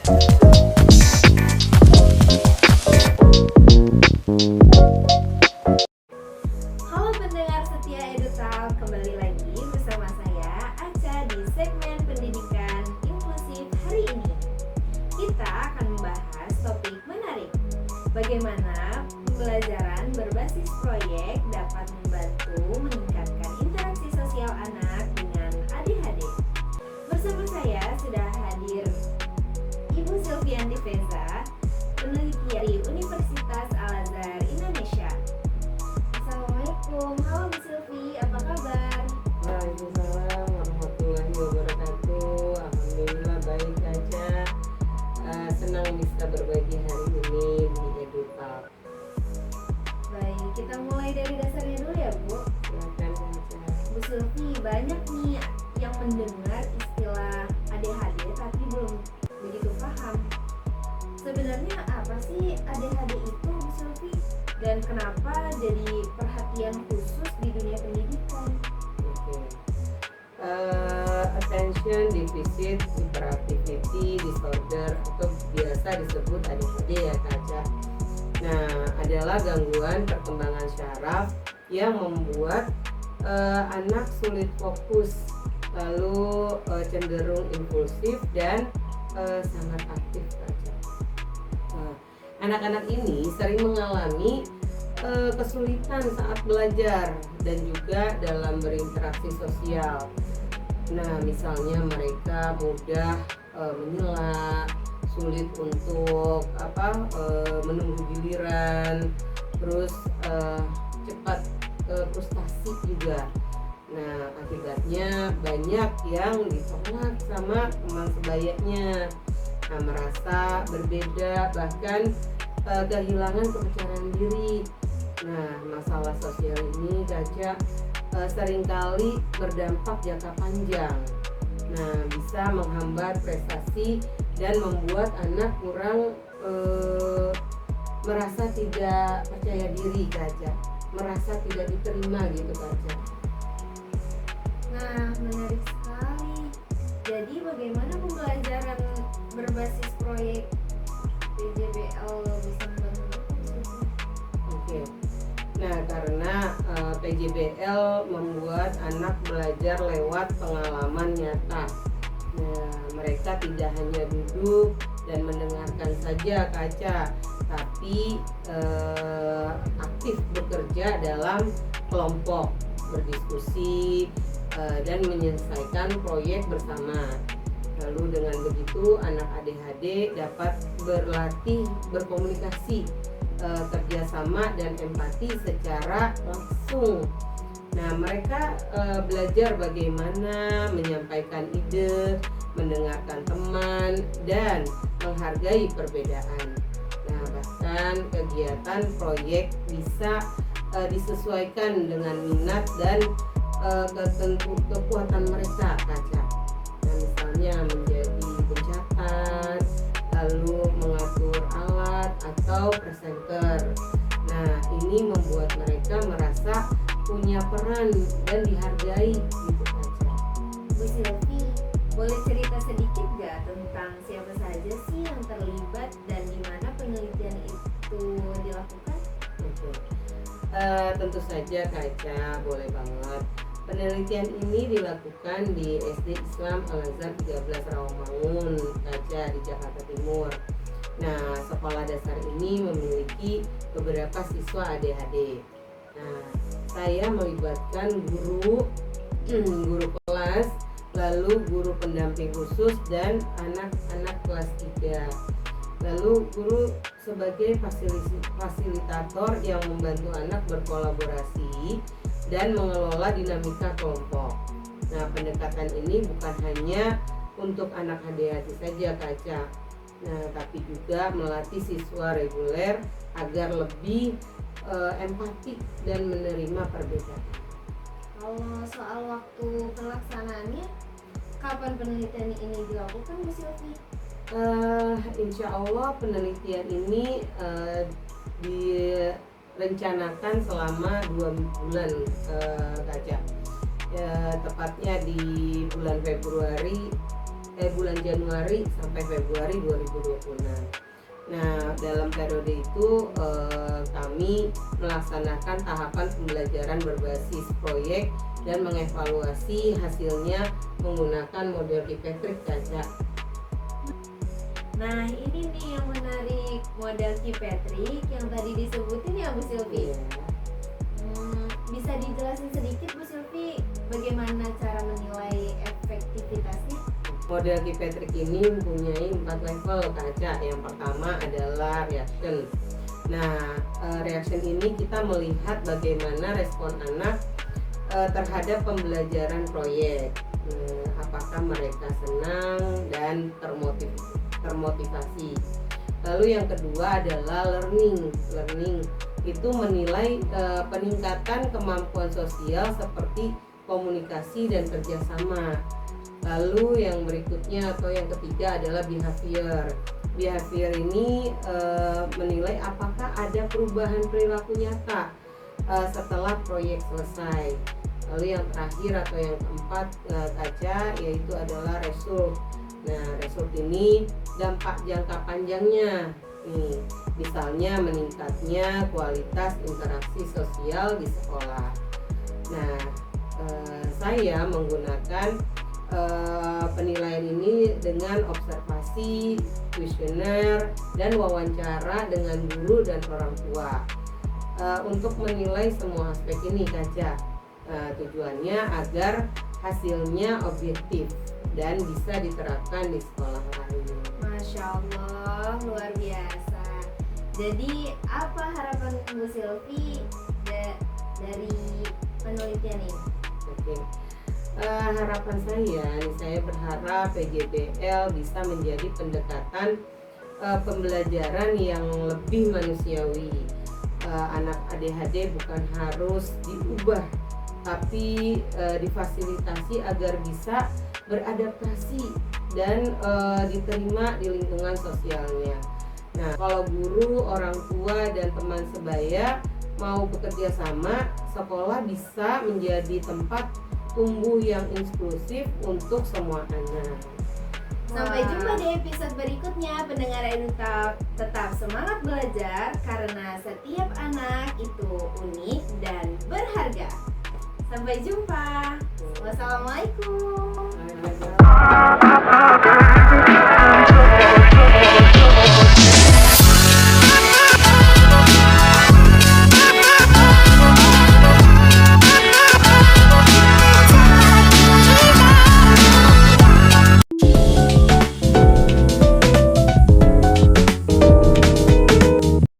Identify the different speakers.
Speaker 1: Halo pendengar setia EduTalk, kembali lagi bersama saya Aca di segmen pendidikan inklusif hari ini. Kita akan membahas topik menarik, bagaimana pembelajaran berbasis proyek dapat membantu meningkatkan interaksi sosial anak dengan ADHD. Bersama saya sudah hadir Ibu Silvianti Feza, peneliti dari Universitas Al-Azhar Indonesia. Assalamualaikum, halo Bu Silvi, apa kabar?
Speaker 2: Waalaikumsalam warahmatullahi wabarakatuh. Alhamdulillah baik aja. Senang bisa berbagi hari ini di EduTalk.
Speaker 1: Baik, kita mulai dari dasarnya dulu ya Bu.
Speaker 2: Silakan aja.
Speaker 1: Bu Silvi, banyak nih yang mendengar istilah ADHD tapi belum begitu paham. Sebenarnya apa sih ADHD itu Bu Silvi? Dan kenapa jadi perhatian khusus di dunia pendidikan?
Speaker 2: Oke. Attention Deficit Hyperactivity Disorder atau biasa disebut ADHD ya Kaca. Nah, adalah gangguan perkembangan syaraf yang membuat anak sulit fokus, lalu cenderung impulsif dan sangat aktif Kaca. Anak-anak ini sering mengalami kesulitan saat belajar dan juga dalam berinteraksi sosial. Nah, misalnya mereka mudah menyela, sulit untuk menunggu giliran, terus cepat frustasi juga. Nah, akibatnya banyak yang ditolak sama teman sebayanya. Nah, merasa berbeda, bahkan kehilangan kepercayaan diri. Nah, masalah sosial ini Caca seringkali berdampak jangka panjang. Nah, bisa menghambat prestasi dan membuat anak kurang merasa tidak percaya diri Caca, merasa tidak diterima gitu Caca.
Speaker 1: Nah, menarik sekali. Jadi bagaimana pembelajaran berbasis proyek PJBL bisa membantu?
Speaker 2: Oke. Nah, karena PJBL membuat anak belajar lewat pengalaman nyata. Nah, mereka tidak hanya duduk dan mendengarkan saja Kaca, tapi aktif bekerja dalam kelompok, berdiskusi dan menyelesaikan proyek bersama. Lalu dengan begitu anak ADHD dapat berlatih berkomunikasi, kerjasama dan empati secara langsung. Nah, mereka belajar bagaimana menyampaikan ide, mendengarkan teman, dan menghargai perbedaan. Nah, bahkan kegiatan proyek bisa disesuaikan dengan minat dan kekuatan mereka Kaca. Nah, misalnya menjadi pencatat, lalu mengatur alat atau presenter. Nah, ini membuat mereka merasa punya peran dan dihargai gitu Kaca.
Speaker 1: Bu Silvi, boleh cerita sedikit gak tentang siapa saja sih yang terlibat dan di mana penelitian itu dilakukan?
Speaker 2: Oke. Tentu saja Kaca, boleh banget. Penelitian ini dilakukan di SD Islam Al-Azhar 13 Rawamangun Kaca di Jakarta Timur. Nah, sekolah dasar ini memiliki beberapa siswa ADHD. Nah, saya melibatkan guru kelas, lalu guru pendamping khusus dan anak-anak kelas 3. Lalu guru sebagai fasilitator yang membantu anak berkolaborasi dan mengelola dinamika kelompok. Nah, pendekatan ini bukan hanya untuk anak ADHD saja Kaca. Nah, tapi juga melatih siswa reguler agar lebih empatik dan menerima perbedaan.
Speaker 1: Kalau soal waktu pelaksanaannya, kapan penelitian ini dilakukan Bu Silvi?
Speaker 2: Insya Allah penelitian ini direncanakan selama 2 bulan Kaca. Tepatnya di bulan Februari bulan Januari sampai Februari 2026. Nah, dalam periode itu kami melaksanakan tahapan pembelajaran berbasis proyek dan mengevaluasi hasilnya menggunakan model Keypatrick, Caca.
Speaker 1: Nah, ini nih yang menarik, model Keypatrick yang tadi disebutin ya Bu Silvi.
Speaker 2: Iya.
Speaker 1: Bisa dijelasin sedikit Bu Silvi bagaimana cara menilai efektivitasnya?
Speaker 2: Model Keypatrick ini mempunyai 4 level, Caca. Yang pertama adalah reaction. Nah, reaction ini kita melihat bagaimana respon anak terhadap pembelajaran proyek. Apakah mereka senang dan termotivasi. Lalu yang kedua adalah learning. Learning itu menilai peningkatan kemampuan sosial seperti komunikasi dan kerjasama. Lalu yang berikutnya atau yang ketiga adalah behavior. Behavior ini menilai apakah ada perubahan perilaku nyata setelah proyek selesai. Lalu yang terakhir atau yang keempat, Caca, yaitu adalah result. Nah, result ini dampak jangka panjangnya. Nih, misalnya meningkatnya kualitas interaksi sosial di sekolah. Nah, saya menggunakan penilaian ini dengan observasi, kuesioner, dan wawancara dengan guru dan orang tua untuk menilai semua aspek ini, Caca. Tujuannya agar hasilnya objektif dan bisa diterapkan di sekolah lain.
Speaker 1: Masya Allah, luar biasa. Jadi apa harapan Bu Silvi dari penelitian ini?
Speaker 2: Oke. Harapan saya berharap PJBL bisa menjadi pendekatan pembelajaran yang lebih manusiawi. Anak ADHD bukan harus diubah, tapi difasilitasi agar bisa beradaptasi dan diterima di lingkungan sosialnya. Nah, kalau guru, orang tua, dan teman sebaya mau bekerja sama, sekolah bisa menjadi tempat tumbuh yang inklusif untuk semua anak.
Speaker 1: Sampai jumpa di episode berikutnya, pendengar EduTalk. Tetap semangat belajar karena setiap anak itu unik dan berharga. Sampai jumpa. Wassalamualaikum.